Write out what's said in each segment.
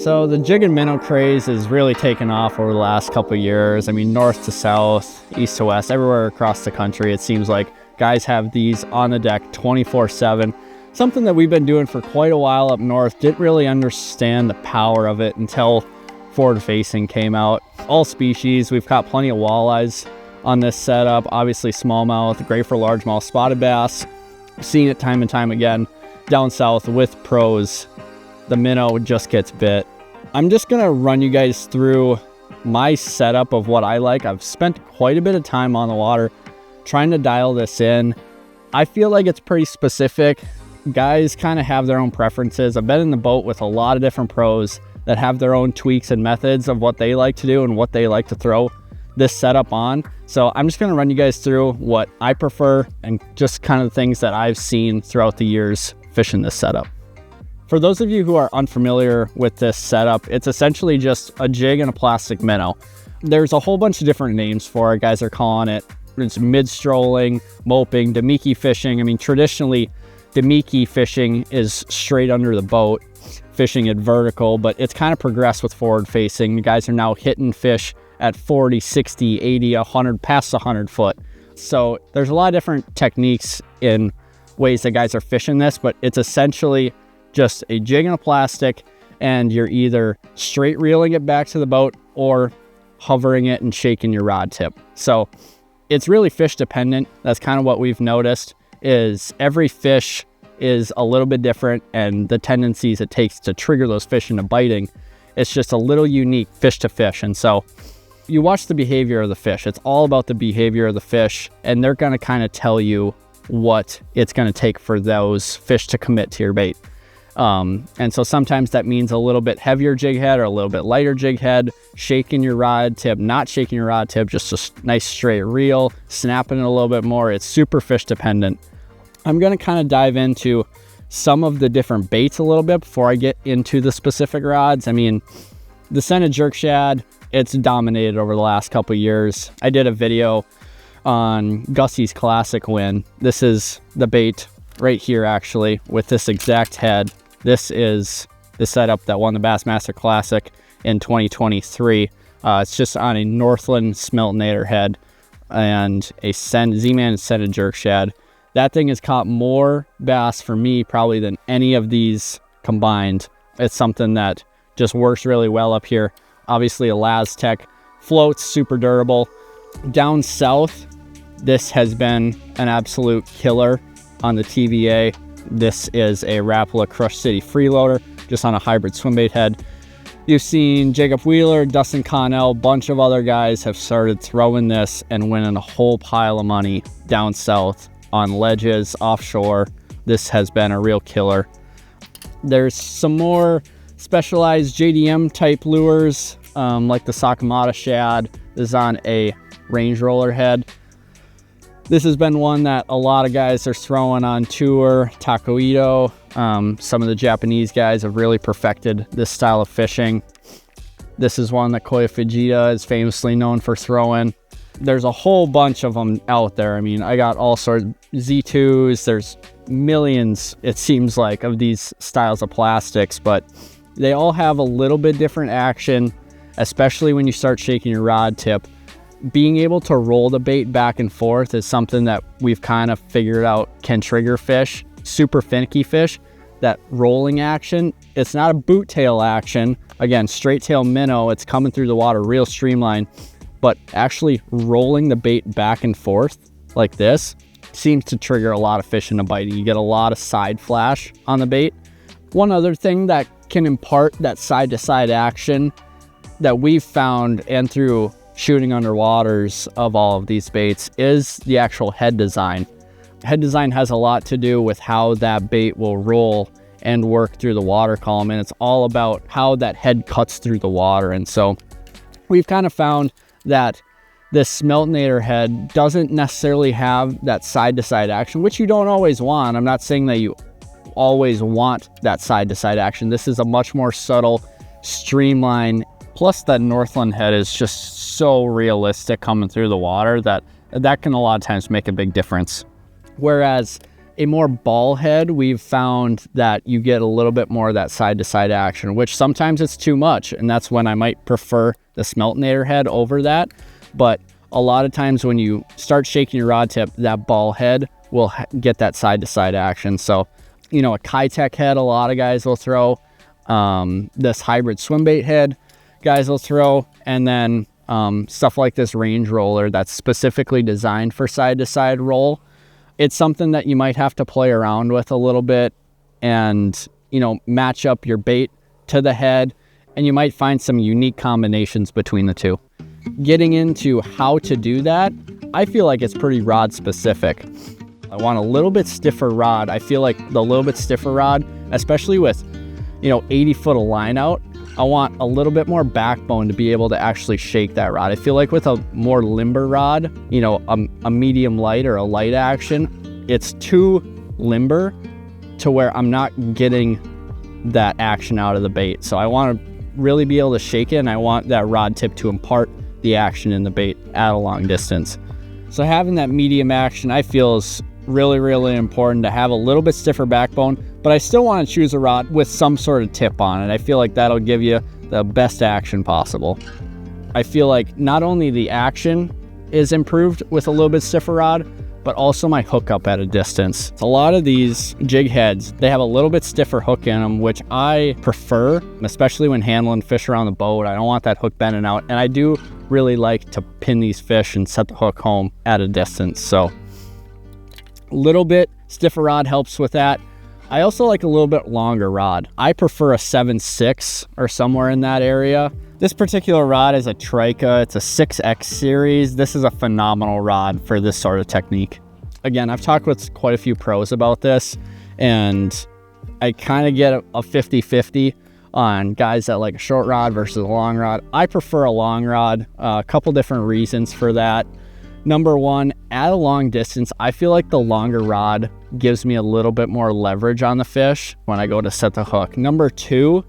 So the jig and minnow craze has really taken off over the last couple of years. I mean, north to south, east to west, everywhere across the country, it seems like guys have these on the deck 24/7. Something that we've been doing for quite a while up north. Didn't really understand the power of it until forward facing came out. All species, we've caught plenty of walleyes on this setup. Obviously smallmouth, great for largemouth, spotted bass. Seen it time and time again down south with pros. The minnow just gets bit. I'm just gonna run you guys through my setup of what I like. I've spent quite a bit of time on the water trying to dial this in. I feel like it's pretty specific. Guys kind of have their own preferences. I've been in the boat with a lot of different pros that have their own tweaks and methods of what they like to do and what they like to throw this setup on. So I'm just gonna run you guys through what I prefer and just kind of the things that I've seen throughout the years fishing this setup. For those of you who are unfamiliar with this setup, it's essentially just a jig and a plastic minnow. There's a whole bunch of different names for it. Guys are calling it, it's mid-strolling, moping, Damiki fishing. I mean, traditionally, Damiki fishing is straight under the boat, fishing it vertical, but it's kind of progressed with forward facing. You guys are now hitting fish at 40, 60, 80, 100, past 100 foot. So there's a lot of different techniques in ways that guys are fishing this, but it's essentially just a jig and a plastic, and you're either straight reeling it back to the boat or hovering it and shaking your rod tip. So it's really fish dependent. That's kind of what we've noticed, is every fish is a little bit different, and the tendencies it takes to trigger those fish into biting, it's just a little unique fish to fish. And so you watch the behavior of the fish. It's all about the behavior of the fish, and they're going to kind of tell you what it's going to take for those fish to commit to your bait. And so sometimes that means a little bit heavier jig head or a little bit lighter jig head, shaking your rod tip, not shaking your rod tip, just a nice straight reel, snapping it a little bit more. It's super fish dependent. I'm going to kind of dive into some of the different baits a little bit before I get into the specific rods. I mean, the scented jerk shad, it's dominated over the last couple of years. I did a video on Gussie's Classic win. This is the bait right here, actually, with this exact head. This is the setup that won the Bassmaster Classic in 2023. It's just on a Northland Smeltinator head and a Z-Man scented jerk shad. That thing has caught more bass for me probably than any of these combined. It's something that just works really well up here. Obviously a Laztec, floats, super durable. Down south, this has been an absolute killer on the TVA. This is a Rapala Crush City freeloader, just on a hybrid swimbait head. You've seen Jacob Wheeler, Dustin Connell, bunch of other guys have started throwing this and winning a whole pile of money down south on ledges, offshore. This has been a real killer. There's some more specialized JDM type lures, like the Sakamata shad. This is on a range roller head. This has been one that a lot of guys are throwing on tour. Takoito, some of the Japanese guys have really perfected this style of fishing. This is one that Koya Fujita is famously known for throwing. There's a whole bunch of them out there. I mean, I got all sorts of Z2s. There's millions, it seems like, of these styles of plastics, but they all have a little bit different action, especially when you start shaking your rod tip. Being able to roll the bait back and forth is something that we've kind of figured out can trigger fish, super finicky fish. That rolling action, it's not a boot tail action. Again, straight tail minnow, it's coming through the water real streamlined, but actually rolling the bait back and forth like this seems to trigger a lot of fish into biting. You get a lot of side flash on the bait. One other thing that can impart that side to side action that we've found, and through shooting underwaters of all of these baits, is the actual head design. Head design has a lot to do with how that bait will roll and work through the water column, and it's all about how that head cuts through the water. And so we've kind of found that this Smeltinator head doesn't necessarily have that side to side action, which you don't always want. I'm not saying that you always want that side to side action. This is a much more subtle, streamlined. Plus that Northland head is just so realistic coming through the water that can a lot of times make a big difference. Whereas a more ball head, we've found that you get a little bit more of that side-to-side action, which sometimes it's too much, and that's when I might prefer the Smeltinator head over that. But a lot of times when you start shaking your rod tip, that ball head will get that side-to-side action. So, you know, a Kitech head, a lot of guys will throw. This hybrid swim bait head, guys will throw. And then stuff like this range roller that's specifically designed for side-to-side roll. It's something that you might have to play around with a little bit and, you know, match up your bait to the head, and you might find some unique combinations between the two. Getting into how to do that, I feel like it's pretty rod specific. I want a little bit stiffer rod. I feel like the little bit stiffer rod, especially with, you know, 80 foot of line out, I want a little bit more backbone to be able to actually shake that rod. I feel like with a more limber rod, you know, a medium light or a light action, it's too limber to where I'm not getting that action out of the bait. So I want to really be able to shake it, and I want that rod tip to impart the action in the bait at a long distance. So having that medium action, I feel, is really, really important to have a little bit stiffer backbone, but I still want to choose a rod with some sort of tip on it. I feel like that'll give you the best action possible. I feel like not only the action is improved with a little bit stiffer rod, but also my hookup at a distance. A lot of these jig heads, they have a little bit stiffer hook in them, which I prefer, especially when handling fish around the boat. I don't want that hook bending out, and I do really like to pin these fish and set the hook home at a distance. So a little bit stiffer rod helps with that. I also like a little bit longer rod. I prefer a 7.6 or somewhere in that area. This particular rod is a Trica. It's a 6X series. This is a phenomenal rod for this sort of technique. Again, I've talked with quite a few pros about this, and I kind of get a 50-50 on guys that like a short rod versus a long rod. I prefer a long rod. A couple different reasons for that. Number one, at a long distance, I feel like the longer rod gives me a little bit more leverage on the fish when I go to set the hook. Number two,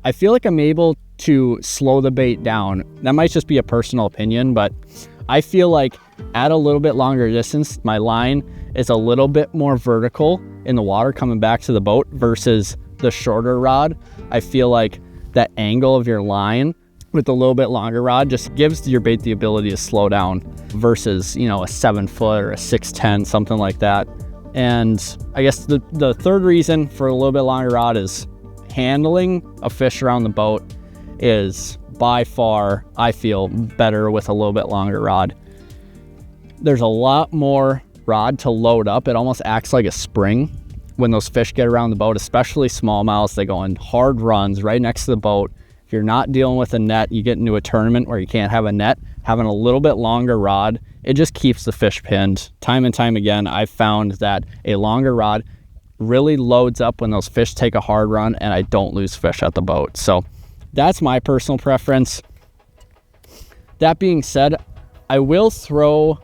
I feel like I'm able to slow the bait down. That might just be a personal opinion, but I feel like at a little bit longer distance, my line is a little bit more vertical in the water coming back to the boat versus the shorter rod. I feel like that angle of your line with a little bit longer rod just gives your bait the ability to slow down versus, you know, a 7 foot or a 6'10", something like that. And I guess the third reason for a little bit longer rod is handling a fish around the boat is by far, I feel, better with a little bit longer rod. There's a lot more rod to load up. It almost acts like a spring when those fish get around the boat, especially smallmouths. They go in hard runs right next to the boat. If you're not dealing with a net, you get into a tournament where you can't have a net, having a little bit longer rod, it just keeps the fish pinned. Time and time again, I've found that a longer rod really loads up when those fish take a hard run, and I don't lose fish at the boat. So that's my personal preference. That being said, I will throw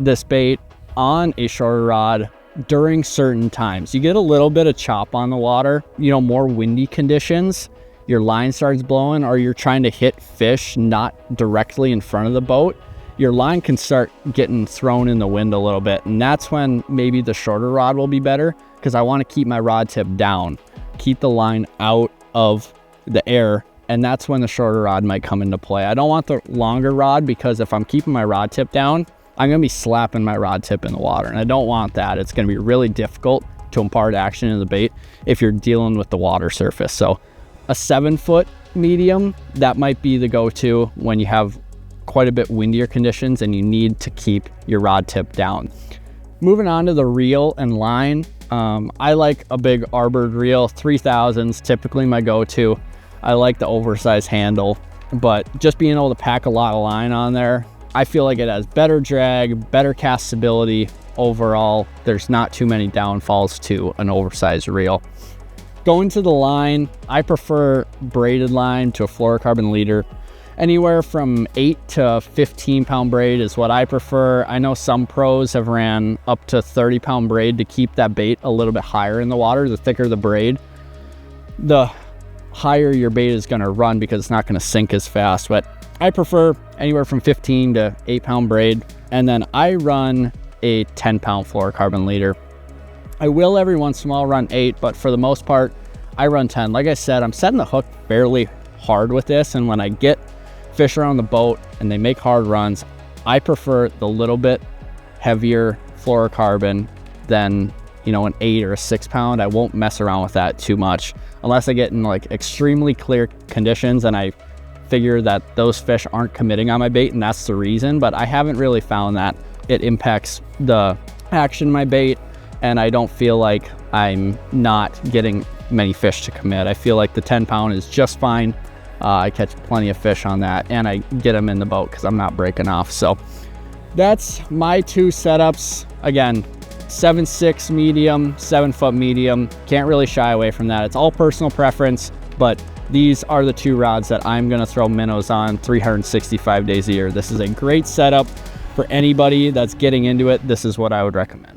this bait on a shorter rod during certain times. You get a little bit of chop on the water, you know, more windy conditions, your line starts blowing, or you're trying to hit fish not directly in front of the boat, your line can start getting thrown in the wind a little bit. And that's when maybe the shorter rod will be better, because I want to keep my rod tip down, keep the line out of the air. And that's when the shorter rod might come into play. I don't want the longer rod, because if I'm keeping my rod tip down, I'm going to be slapping my rod tip in the water, and I don't want that. It's going to be really difficult to impart action in the bait if you're dealing with the water surface. So a 7 foot medium, that might be the go-to when you have quite a bit windier conditions and you need to keep your rod tip down. Moving on to the reel and line, I like a big arbored reel. 3000s typically my go-to. I like the oversized handle, but just being able to pack a lot of line on there, I feel like it has better drag, better cast stability. Overall, there's not too many downfalls to an oversized reel. Going to the line, I prefer braided line to a fluorocarbon leader. Anywhere from 8 to 15 pound braid is what I prefer. I know some pros have ran up to 30 pound braid to keep that bait a little bit higher in the water. The thicker the braid, the higher your bait is going to run, because it's not going to sink as fast. But I prefer anywhere from 15 to 8 pound braid. And then I run a 10 pound fluorocarbon leader. I will every once in a while run 8, but for the most part, I run 10. Like I said, I'm setting the hook fairly hard with this, and when I get fish around the boat and they make hard runs, I prefer the little bit heavier fluorocarbon than, you know, an 8 or a 6 pound. I won't mess around with that too much unless I get in like extremely clear conditions and I figure that those fish aren't committing on my bait, and that's the reason. But I haven't really found that it impacts the action of my bait, and I don't feel like I'm not getting many fish to commit. I feel like the 10 pound is just fine. I catch plenty of fish on that, and I get them in the boat because I'm not breaking off. So that's my 2 setups. Again, 7.6 medium, 7-foot medium. Can't really shy away from that. It's all personal preference, but these are the 2 rods that I'm gonna throw minnows on 365 days a year. This is a great setup for anybody that's getting into it. This is what I would recommend.